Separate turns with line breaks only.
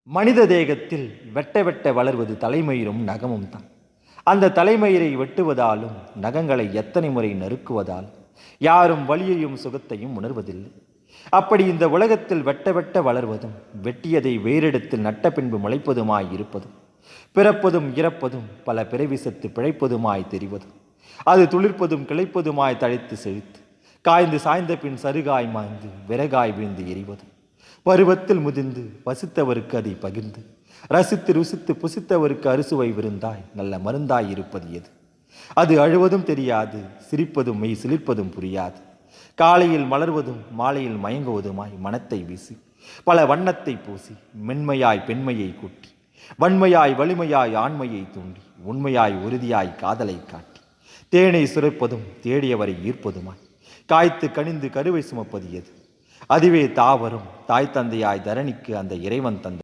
மனித தேகத்தில் வெட்ட வெட்ட வளர்வது தலைமயிரும் நகமும் தான். அந்த தலைமயிரை வெட்டுவதாலும் நகங்களை எத்தனை முறை நறுக்குவதாலும் யாரும் வலியையும் சுகத்தையும் உணர்வதில்லை. அப்படி இந்த உலகத்தில் வெட்ட வெட்ட வளர்வதும் வெட்டியதை வேறிடத்தில் நட்ட பின்பு முளைப்பதுமாய் இருப்பதும் பிறப்பதும் இறப்பதும் பல பிறவி செத்து பிழைப்பதுமாய் தெரிவதும் அது துளிர்ப்பதும் கிளைப்பதுமாய் தழைத்து செழித்து காய்ந்து சாய்ந்த பின் சருகாய் மாய்ந்து விறகாய் வீழ்ந்து எறிவதும் பருவத்தில் முதிர்ந்து வசித்தவருக்கு அதை பகிர்ந்து ரசித்து ருசித்து புசித்தவருக்கு அறுசுவை விருந்தாய் நல்ல மருந்தாய் இருப்பது எது? அது அழுவதும் தெரியாது, சிரிப்பதும் மெய் சிலிர்ப்பதும் புரியாது. காலையில் மலர்வதும் மாலையில் மயங்குவதுமாய் மனத்தை வீசி பல வண்ணத்தை பூசி மென்மையாய் பெண்மையை கூட்டி வன்மையாய் வலிமையாய் ஆண்மையை தூண்டி உண்மையாய் உறுதியாய் காதலை காட்டி தேனை சுரைப்பதும் தேடியவரை ஈர்ப்பதுமாய் காய்த்து கனிந்து கருவை சுமப்பது எது? அதுவே தாவரும் தாய் தந்தையாய் தரணிக்கு அந்த இறைவன் தந்த